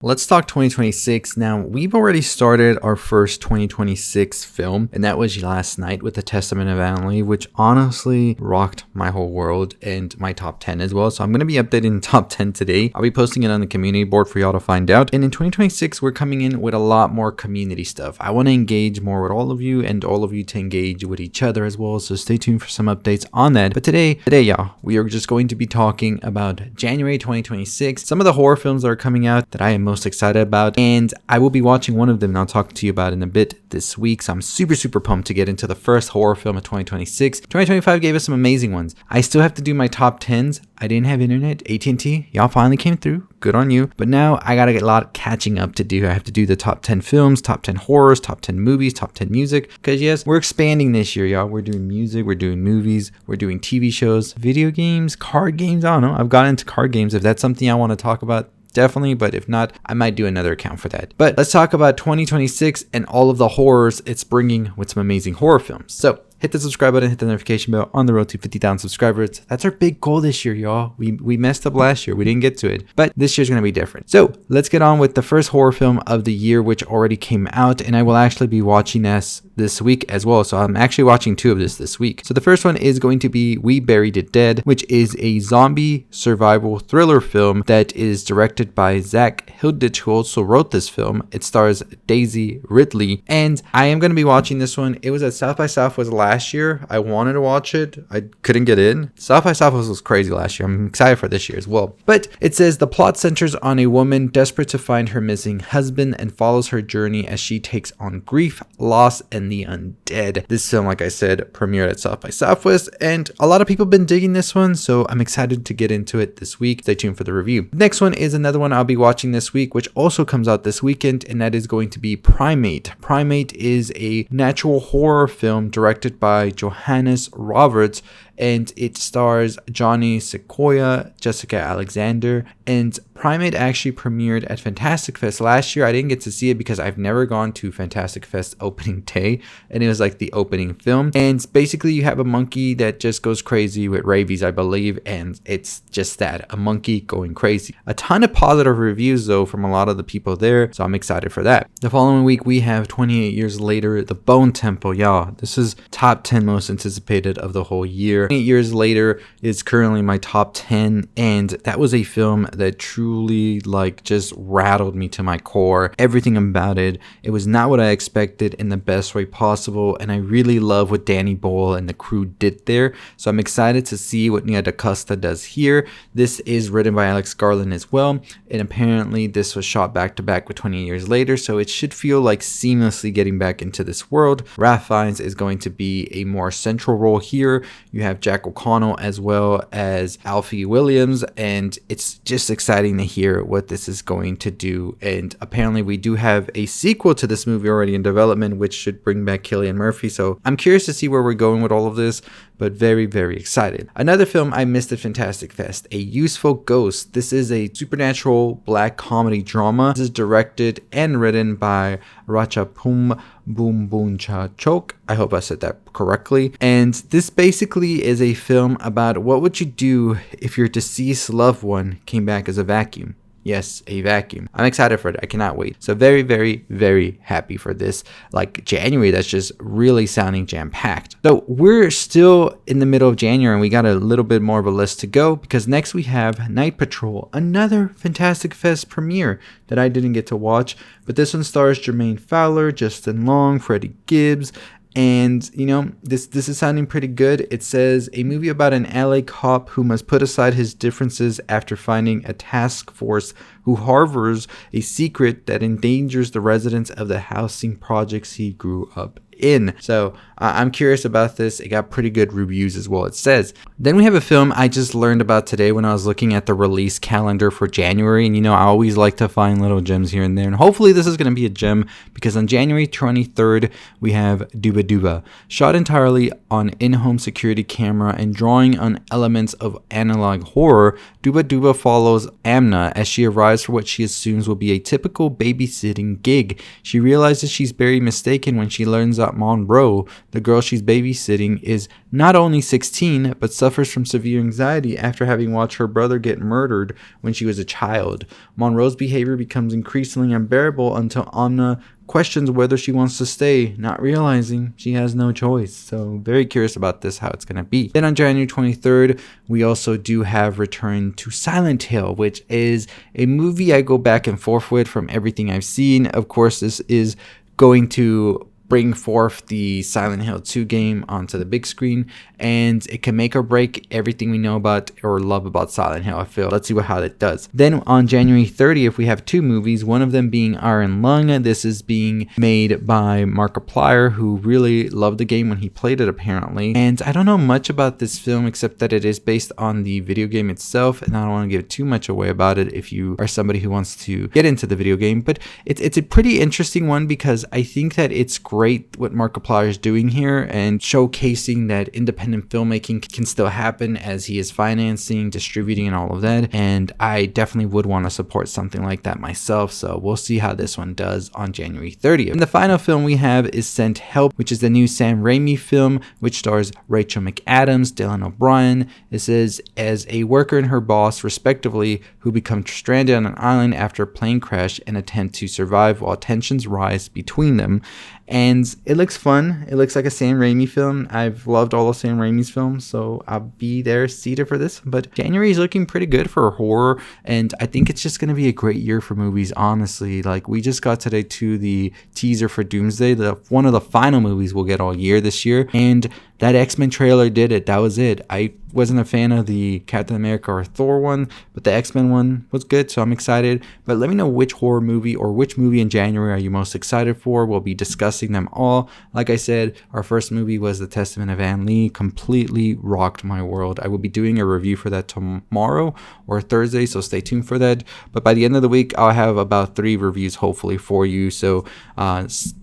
Let's talk 2026. Now, we've already started our first 2026 film, and that was last night with The Testament of Annalee, which honestly rocked my whole world and my top 10 as well. So I'm going to be updating the top 10 today. I'll be posting it on the community board for y'all to find out. And in 2026, we're coming in with a lot more community stuff. I want to engage more with all of you and all of you to engage with each other as well. So stay tuned for some updates on that. But today, y'all, we are just going to be talking about January 2026, some of the horror films that are coming out that I am most excited about, and I will be watching one of them and I'll talk to you about in a bit this week. So I'm super pumped to get into the first horror film of 2026. 2025 gave us some amazing ones. I still have to do my top 10s. I didn't have internet. AT&T, y'all finally came through. Good on you. But now I gotta get a lot of catching up to do. I have to do the top 10 films, top 10 horrors, top 10 movies, top 10 music. Because yes, we're expanding this year, y'all. We're doing music, we're doing movies, we're doing TV shows, video games, card games. I don't know. I've gotten into card games. If that's something I want to talk about, definitely, but if not, I might do another account for that. But let's talk about 2026 and all of the horrors it's bringing with some amazing horror films. So hit the subscribe button, hit the notification bell on the road to 50,000 subscribers. That's our big goal this year, y'all. We messed up last year. We didn't get to it, but this year's going to be different. So let's get on with the first horror film of the year, which already came out, and I will actually be watching this week as well. So I'm actually watching two of this week. So the first one is going to be We Buried It Dead, which is a zombie survival thriller film that is directed by Zach Hilditch, who also wrote this film. It stars Daisy Ridley, and I am going to be watching this one. It was at South by Southwest last year. I wanted to watch it. I couldn't get in. South by Southwest was crazy last year. I'm excited for this year as well. But it says the plot centers on a woman desperate to find her missing husband and follows her journey as she takes on grief, loss, and the undead. This film, like I said, premiered at South by Southwest, and a lot of people have been digging this one, so I'm excited to get into it this week. Stay tuned for the review. Next one is another one I'll be watching this week, which also comes out this weekend, and that is going to be Primate. Primate is a natural horror film directed by Johannes Roberts, and it stars Johnny Sequoia, Jessica Alexander, and Primate actually premiered at Fantastic Fest last year. I didn't get to see it because I've never gone to Fantastic Fest opening day, and it was like the opening film. And basically you have a monkey that just goes crazy with rabies, I believe, and it's just that, a monkey going crazy. A ton of positive reviews though from a lot of the people there, so I'm excited for that. The following week we have 28 Years Later, The Bone Temple. Y'all, this is top 10 most anticipated of the whole year. 8 Years Later is currently my top 10, and that was a film that truly just rattled me to my core. Everything about it was not what I expected in the best way possible, and I really love what Danny Boyle and the crew did there. So I'm excited to see what Nia DaCosta does here. This is written by Alex Garland as well, and apparently this was shot back to back with 20 Years Later, so it should feel like seamlessly getting back into this world. Ralph Fiennes is going to be a more central role here. You have Jack O'Connell as well as Alfie Williams, and it's just exciting to hear what this is going to do. And apparently we do have a sequel to this movie already in development, which should bring back Cillian Murphy. So I'm curious to see where we're going with all of this, but very excited. Another film I missed at Fantastic Fest, A Useful Ghost. This is a supernatural black comedy drama. This is directed and written by Ratchapum Boonchachok. I hope I said that correctly. And this basically is a film about what would you do if your deceased loved one came back as a vacuum. Yes, a vacuum. I'm excited for it. I cannot wait. So very happy for this. Like January, that's just really sounding jam-packed. So we're still in the middle of January, and we got a little bit more of a list to go, because next we have Night Patrol, another Fantastic Fest premiere that I didn't get to watch. But this one stars Jermaine Fowler, Justin Long, Freddie Gibbs, and you know, this is sounding pretty good. It says a movie about an LA cop who must put aside his differences after finding a task force who harbors a secret that endangers the residents of the housing projects he grew up in. So I'm curious about this. It got pretty good reviews as well, it says. Then we have a film I just learned about today when I was looking at the release calendar for January, and you know, I always like to find little gems here and there, and hopefully this is going to be a gem, because on January 23rd we have Duba Duba, shot entirely on in-home security camera and drawing on elements of analog horror. Duba Duba follows Amna as she arrives arrives for what she assumes will be a typical babysitting gig. She realizes she's very mistaken when she learns that Monroe, the girl she's babysitting, is not only 16, but suffers from severe anxiety after having watched her brother get murdered when she was a child. Monroe's behavior becomes increasingly unbearable until Amna questions whether she wants to stay, not realizing she has no choice. So very curious about this, how it's going to be. Then on January 23rd, we also do have Return to Silent Hill, which is a movie I go back and forth with from everything I've seen. Of course, this is going to bring forth the Silent Hill 2 game onto the big screen, and it can make or break everything we know about or love about Silent Hill, I feel. Let's see how it does. Then on January 30th, we have 2 movies, one of them being Iron Lung. This is being made by Markiplier, who really loved the game when he played it, apparently. And I don't know much about this film except that it is based on the video game itself, and I don't want to give too much away about it if you are somebody who wants to get into the video game. But it's a pretty interesting one because I think that it's great what Markiplier is doing here and showcasing that independent filmmaking can still happen as he is financing, distributing, and all of that. And I definitely would want to support something like that myself. So we'll see how this one does on January 30th. And the final film we have is Sent Help, which is the new Sam Raimi film, which stars Rachel McAdams, Dylan O'Brien. This is as a worker and her boss, respectively, who become stranded on an island after a plane crash and attempt to survive while tensions rise between them. And it looks fun. It looks like a Sam Raimi film. I've loved all of Sam Raimi's films, so I'll be there seated for this. But January is looking pretty good for horror, and I think it's just going to be a great year for movies, honestly. Like, we just got today to the teaser for Doomsday, one of the final movies we'll get all year this year, and that X-Men trailer did it. That was it. I wasn't a fan of the Captain America or Thor one, but the X-Men one was good, so I'm excited. But let me know which horror movie or which movie in January are you most excited for. We'll be discussing them all. Like I said, our first movie was The Testament of Anne Lee. Completely rocked my world. I will be doing a review for that tomorrow or Thursday, so stay tuned for that. But by the end of the week, I'll have about 3 reviews hopefully for you. So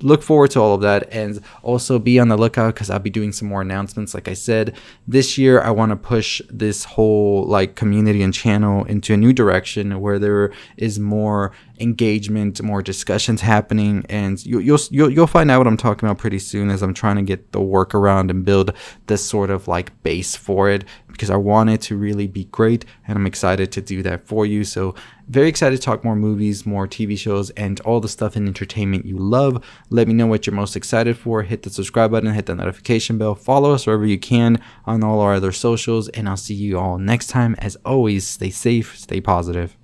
look forward to all of that, and also be on the lookout because I'll be doing some more announcements. Like I said, this year I want to push this whole like community and channel into a new direction where there is more engagement, more discussions happening, and you'll find out what I'm talking about pretty soon as I'm trying to get the workaround and build this sort of like base for it, because I want it to really be great, and I'm excited to do that for you. So very excited to talk more movies, more TV shows, and all the stuff in entertainment you love. Let me know what you're most excited for. Hit the subscribe button, hit the notification bell, follow us wherever you can on all our other socials, and I'll see you all next time. As always, stay safe, stay positive.